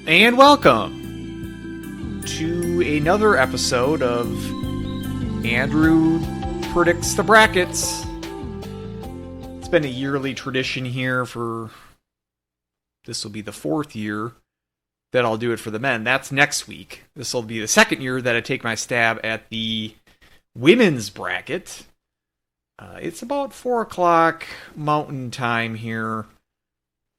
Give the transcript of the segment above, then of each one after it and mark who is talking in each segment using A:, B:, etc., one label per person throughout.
A: And welcome to another episode of Andrew Predicts the Brackets. It's been a yearly tradition here this will be the fourth year that I'll do it for the men. That's next week. This will be the second year that I take my stab at the women's bracket. It's about 4 o'clock Mountain Time here.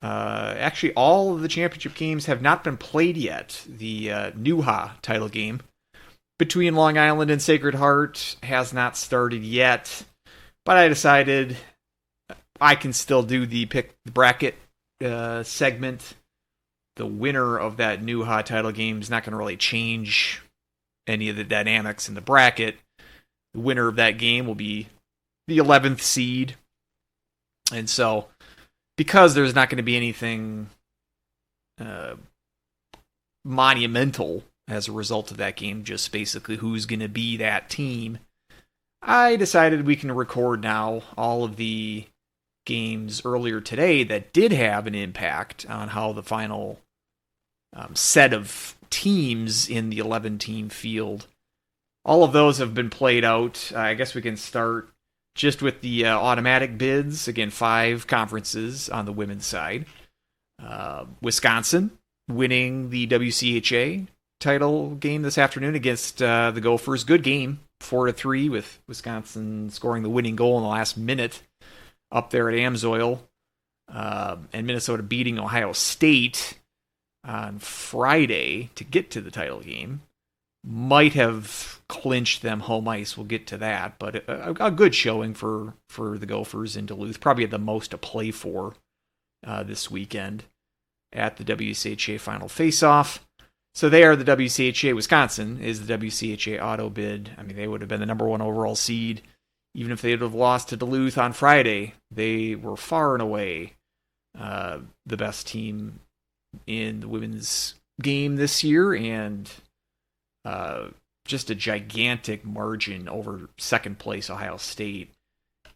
A: Actually, all of the championship games have not been played yet. The NCAA title game between Long Island and Sacred Heart has not started yet, but I decided I can still do the pick the bracket segment. The winner of that NCAA title game is not going to really change any of the dynamics in the bracket. The winner of that game will be the 11th seed, and so because there's not going to be anything monumental as a result of that game, just basically who's going to be that team, I decided we can record now all of the games earlier today that did have an impact on how the final set of teams in the 11-team field. All of those have been played out. I guess we can start just with the automatic bids. Again, 5 conferences on the women's side. Wisconsin winning the WCHA title game this afternoon against the Gophers. Good game, 4-3, with Wisconsin scoring the winning goal in the last minute up there at Amsoil. And Minnesota beating Ohio State on Friday to get to the title game. Might have clinched them home ice. We'll get to that, but a good showing for the Gophers in Duluth. Probably the most to play for this weekend at the WCHA final face-off. So they are the WCHA. Wisconsin is the WCHA auto bid. I mean, they would have been the number 1 overall seed even if they would have lost to Duluth on Friday. They were far and away the best team in the women's game this year, and just a gigantic margin over second place Ohio State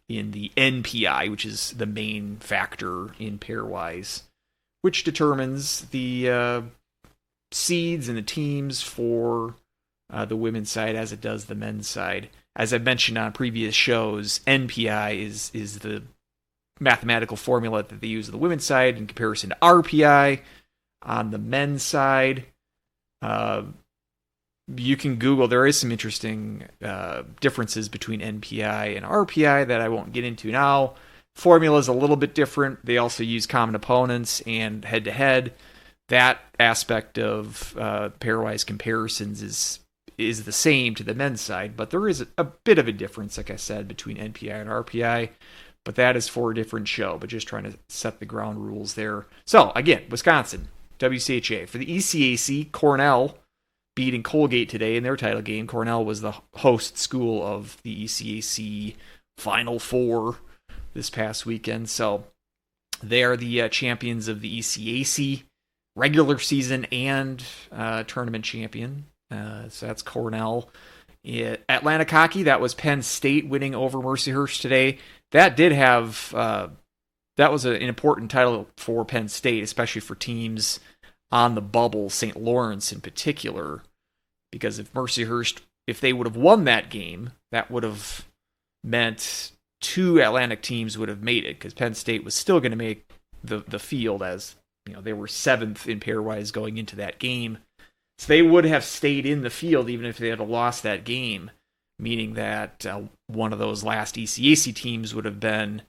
A: in the NPI, which is the main factor in pairwise, which determines the seeds and the teams for the women's side as it does the men's side. As I mentioned on previous shows, NPI is the mathematical formula that they use on the women's side in comparison to RPI on the men's side. You can Google, there is some interesting differences between NPI and RPI that I won't get into now. Formula is a little bit different. They also use common opponents and head-to-head. That aspect of pairwise comparisons is the same to the men's side, but there is a bit of a difference, like I said, between NPI and RPI. But that is for a different show, but just trying to set the ground rules there. So, again, Wisconsin, WCHA. For the ECAC, Cornell beating Colgate today in their title game. Cornell was the host school of the ECAC Final Four this past weekend. So they are the champions of the ECAC regular season and tournament champion. So that's Cornell. Atlantic hockey, that was Penn State winning over Mercyhurst today. That did have that was an important title for Penn State, especially for teams on the bubble, St. Lawrence in particular, because if Mercyhurst, if they would have won that game, that would have meant 2 Atlantic teams would have made it, because Penn State was still going to make the field, as you know, they were 7th in pairwise going into that game. So they would have stayed in the field even if they had lost that game, meaning that one of those last ECAC teams would have been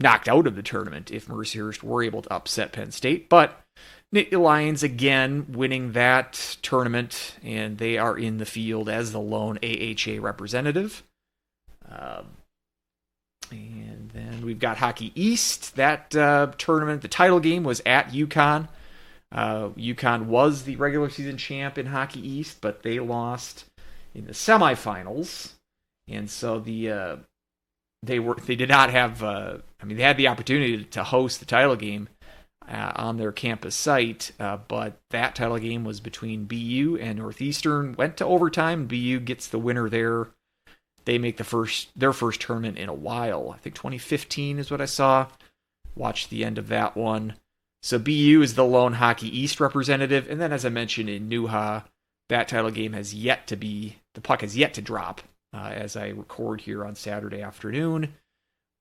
A: knocked out of the tournament if Mercyhurst were able to upset Penn State. But Nittany Lions again winning that tournament, and they are in the field as the lone AHA representative. And then we've got Hockey East. That tournament, the title game was at UConn. UConn was the regular season champ in Hockey East, but they lost in the semifinals, and so they did not have. They had the opportunity to host the title game on their campus site, but that title game was between BU and Northeastern. Went to overtime. BU gets the winner there. They make their first tournament in a while. I think 2015 is what I saw. Watched the end of that one. So BU is the lone Hockey East representative, and then as I mentioned in Newha, that title game the puck has yet to drop as I record here on Saturday afternoon.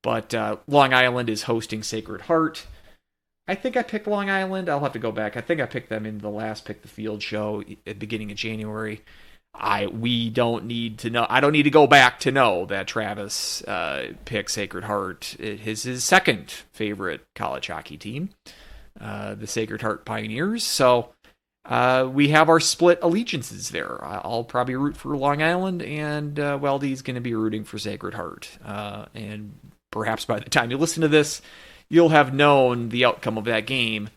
A: But Long Island is hosting Sacred Heart. I think I picked Long Island. I'll have to go back. I think I picked them in the last Pick the Field show at the beginning of January. We don't need to know. I don't need to go back to know that Travis picked Sacred Heart. It is his second favorite college hockey team, the Sacred Heart Pioneers. So we have our split allegiances there. I'll probably root for Long Island, and Weldy's going to be rooting for Sacred Heart. And perhaps by the time you listen to this, you'll have known the outcome of that game.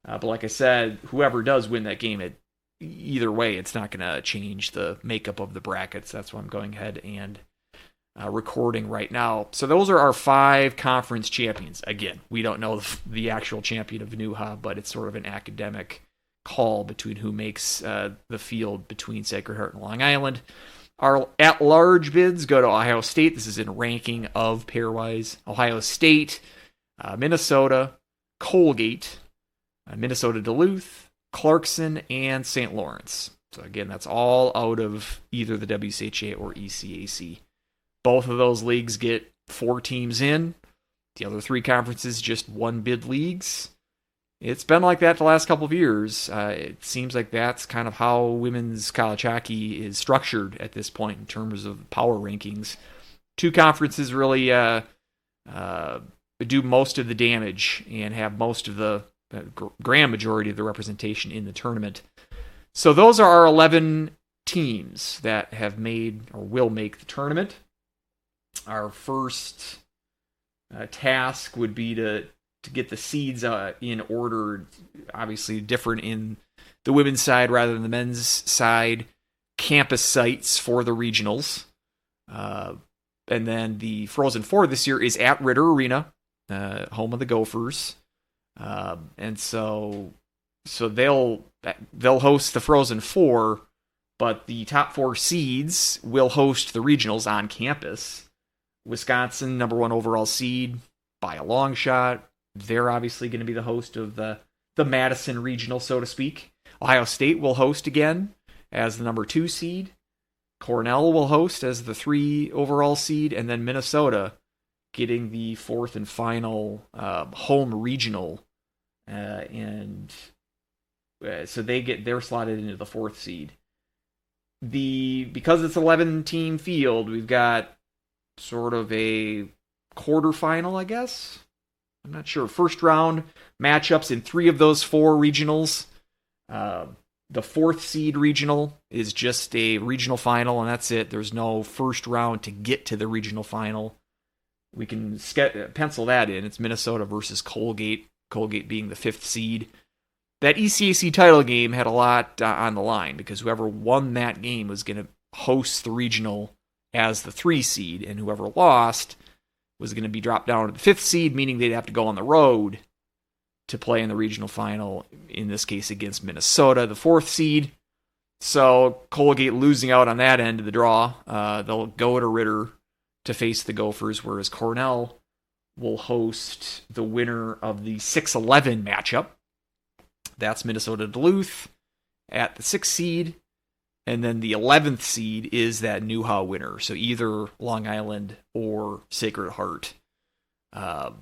A: But like I said, whoever does win that game, either way, it's not going to change the makeup of the brackets. That's why I'm going ahead and recording right now. So those are our 5 conference champions. Again, we don't know the actual champion of Newha, but it's sort of an academic call between who makes the field between Sacred Heart and Long Island. Our at-large bids go to Ohio State. This is in ranking of pairwise. Ohio State, Minnesota, Colgate, Minnesota Duluth, Clarkson, and St. Lawrence. So again, that's all out of either the WCHA or ECAC. Both of those leagues get 4 teams in. The other 3 conferences just 1 bid leagues. It's been like that the last couple of years. It seems like that's kind of how women's college hockey is structured at this point in terms of power rankings. 2 conferences really do most of the damage and have most of the grand majority of the representation in the tournament. So those are our 11 teams that have made or will make the tournament. Our first task would be to get the seeds in order, obviously different in the women's side rather than the men's side, campus sites for the regionals. And then the Frozen Four this year is at Ritter Arena, home of the Gophers. And so they'll host the Frozen Four, but the top 4 seeds will host the regionals on campus. Wisconsin, number 1 overall seed by a long shot. They're obviously going to be the host of the Madison regional, so to speak. Ohio State will host again as the number 2 seed. Cornell will host as the 3 overall seed, and then Minnesota getting the 4th and final home regional. So they're slotted into the 4th seed. Because it's an 11-team field, we've got sort of a quarterfinal, I guess. I'm not sure. First round matchups in 3 of those 4 regionals. The 4th seed regional is just a regional final, and that's it. There's no first round to get to the regional final. We can pencil that in. It's Minnesota versus Colgate. Colgate being the 5th seed. That ECAC title game had a lot on the line because whoever won that game was going to host the regional as the 3 seed, and whoever lost was going to be dropped down to the 5th seed, meaning they'd have to go on the road to play in the regional final, in this case against Minnesota, the 4th seed. So Colgate losing out on that end of the draw. They'll go to Ritter to face the Gophers, whereas Cornell will host the winner of the 6-11 matchup. That's Minnesota Duluth at the 6th seed. And then the 11th seed is that Newha winner. So either Long Island or Sacred Heart. And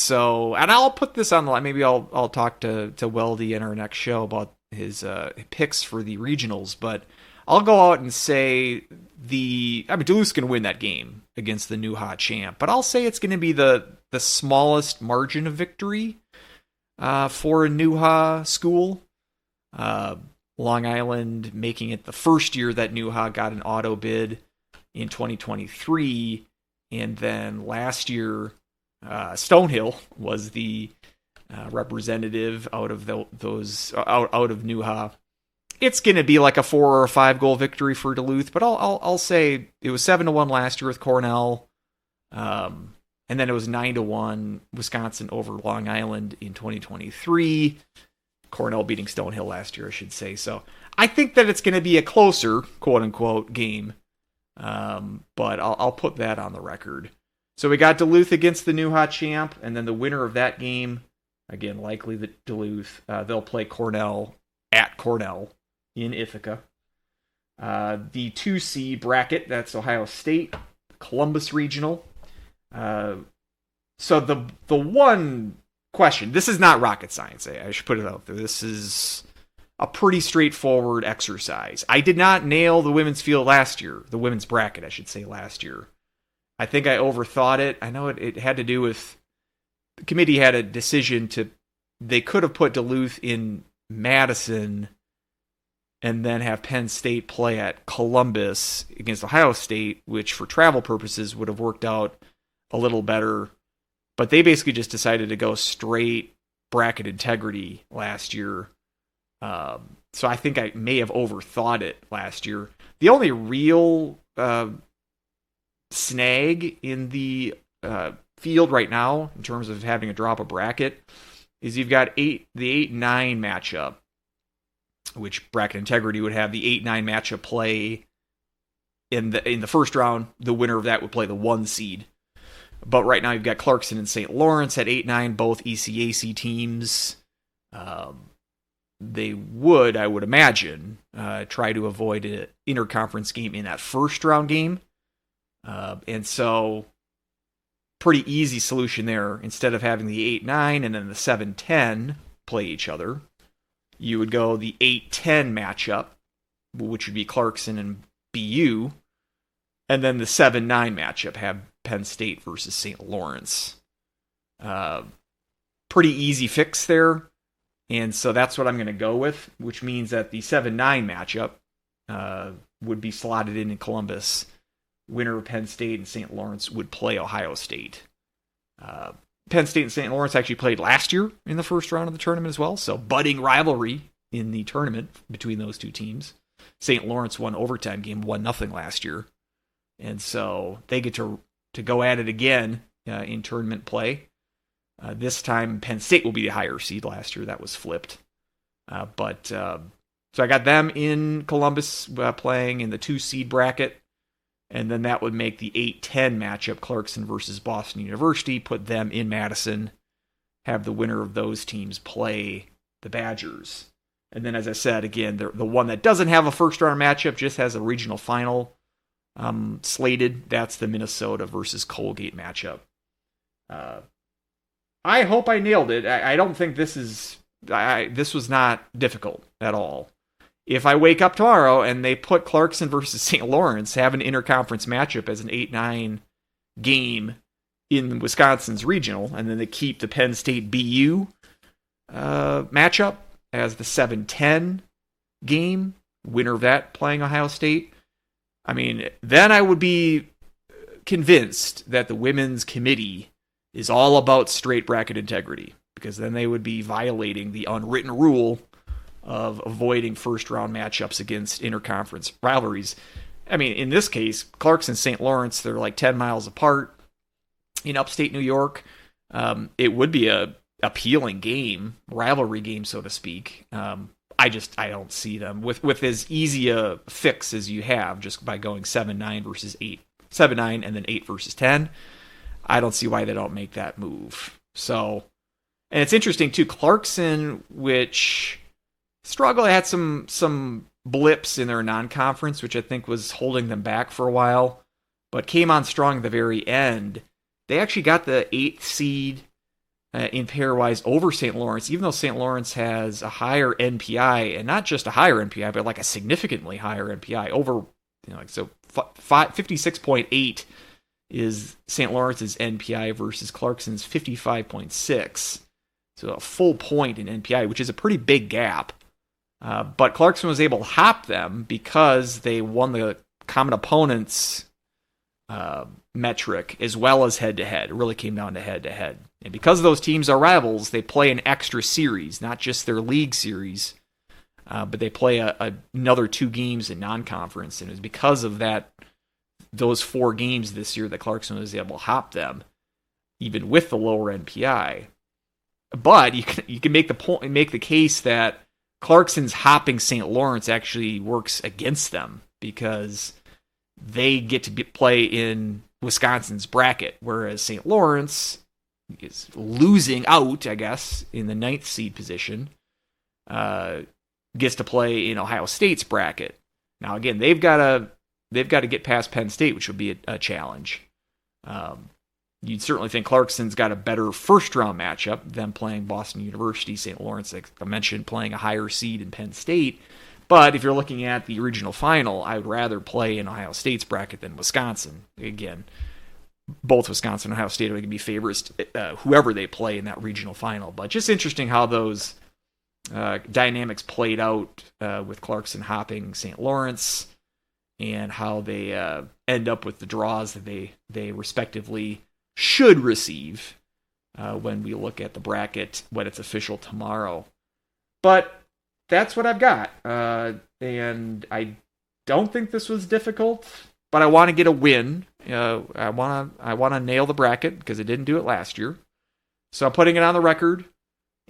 A: I'll put this on the line. Maybe I'll talk to Weldy in our next show about his picks for the regionals. But I'll go out and say Duluth's going to win that game against the Newha champ. But I'll say it's going to be the smallest margin of victory for a Newha school. Long Island making it the first year that Newha got an auto bid in 2023, and then last year Stonehill was the representative out of those out of Newha. It's going to be like a 4 or a 5 goal victory for Duluth, but I'll say it was 7-1 last year with Cornell, and then it was 9-1 Wisconsin over Long Island in 2023. Cornell beating Stonehill last year, I should say. So I think that it's going to be a closer, quote-unquote, game. But I'll put that on the record. So we got Duluth against the Newha champ, and then the winner of that game Again, likely the Duluth. They'll play Cornell at Cornell in Ithaca. The 2C bracket, that's Ohio State, Columbus Regional. So the one question, this is not rocket science, I should put it out there. This is a pretty straightforward exercise. I did not nail the women's field last year, the women's bracket, I should say, last year. I think I overthought it. I know it had to do with, the committee had a decision they could have put Duluth in Madison and then have Penn State play at Columbus against Ohio State, which for travel purposes would have worked out a little better. But they basically just decided to go straight bracket integrity last year. So I think I may have overthought it last year. The only real snag in the field right now, in terms of having to drop a bracket, is you've got the 8-9 matchup, which bracket integrity would have the 8-9 matchup play in the first round. The winner of that would play the 1 seed. But right now you've got Clarkson and St. Lawrence at 8-9, both ECAC teams. They would, I would imagine, try to avoid an interconference game in that first round game. And so, pretty easy solution there. Instead of having the 8-9 and then the 7-10 play each other, you would go the 8-10 matchup, which would be Clarkson and BU, and then the 7-9 matchup have Penn State versus St. Lawrence. Pretty easy fix there. And so that's what I'm going to go with, which means that the 7-9 matchup would be slotted in Columbus. Winner of Penn State and St. Lawrence would play Ohio State. Penn State and St. Lawrence actually played last year in the first round of the tournament as well, so budding rivalry in the tournament between those two teams. St. Lawrence won overtime game, 1-0 last year. And so they get to go at it again in tournament play. This time, Penn State will be the higher seed. Last year, that was flipped. So I got them in Columbus playing in the 2 seed bracket, and then that would make the 8-10 matchup, Clarkson versus Boston University, put them in Madison, have the winner of those teams play the Badgers. And then, as I said, again, the one that doesn't have a first-round matchup, just has a regional final slated. That's the Minnesota versus Colgate matchup. I hope I nailed it. I don't think this was not difficult at all. If I wake up tomorrow and they put Clarkson versus St. Lawrence, have an interconference matchup as an 8-9 game in Wisconsin's regional, and then they keep the Penn State BU matchup as the 7-10 game, winner of that playing Ohio State, I mean, then I would be convinced that the women's committee is all about straight bracket integrity, because then they would be violating the unwritten rule of avoiding first-round matchups against interconference rivalries. I mean, in this case, Clarkson, St. Lawrence, they're like 10 miles apart in upstate New York. It would be a appealing game, rivalry game, so to speak. I don't see them with as easy a fix as you have just by going 7-9 versus 8, 7-9 and then 8 versus 10. I don't see why they don't make that move. So, and it's interesting too, Clarkson, which struggled, had some blips in their non-conference, which I think was holding them back for a while, but came on strong at the very end. They actually got the 8th seed in pairwise over St. Lawrence, even though St. Lawrence has a higher NPI, and not just a higher NPI, but like a significantly higher NPI, over, 56.8 is St. Lawrence's NPI versus Clarkson's 55.6. So a full point in NPI, which is a pretty big gap. But Clarkson was able to hop them because they won the common opponents metric as well as head-to-head. It really came down to head-to-head. And because those teams are rivals, they play an extra series, not just their league series, but they play another 2 games in non-conference. And it was because of that, those 4 games this year, that Clarkson was able to hop them, even with the lower NPI. But you can make the case that Clarkson's hopping St. Lawrence actually works against them, because they get to play in Wisconsin's bracket, whereas St. Lawrence is losing out, I guess, in the 9th seed position, gets to play in Ohio State's bracket. Now, again, they've got to get past Penn State, which would be a challenge. You'd certainly think Clarkson's got a better first-round matchup than playing Boston University, St. Lawrence, like I mentioned, playing a higher seed in Penn State. But if you're looking at the regional final, I would rather play in Ohio State's bracket than Wisconsin. Again, both Wisconsin and Ohio State are going to be favorites, whoever they play in that regional final. But just interesting how those dynamics played out with Clarkson hopping St. Lawrence, and how they end up with the draws that they respectively should receive when we look at the bracket when it's official tomorrow. But that's what I've got. And I don't think this was difficult, but I want to get a win. I want to nail the bracket because I didn't do it last year. So I'm putting it on the record,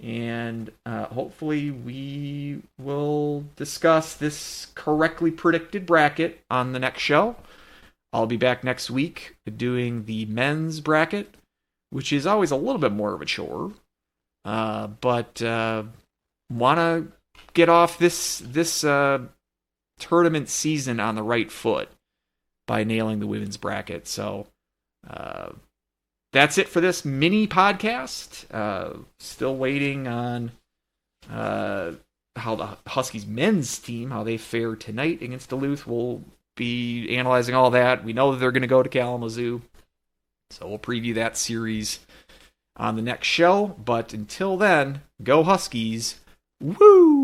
A: and hopefully we will discuss this correctly predicted bracket on the next show. I'll be back next week doing the men's bracket, which is always a little bit more of a chore. But want to get off this tournament season on the right foot by nailing the women's bracket. So that's it for this mini podcast. Still waiting on how the Huskies men's team, how they fare tonight against Duluth. We'll be analyzing all that. We know that they're going to go to Kalamazoo, so we'll preview that series on the next show. But until then, go Huskies. Woo!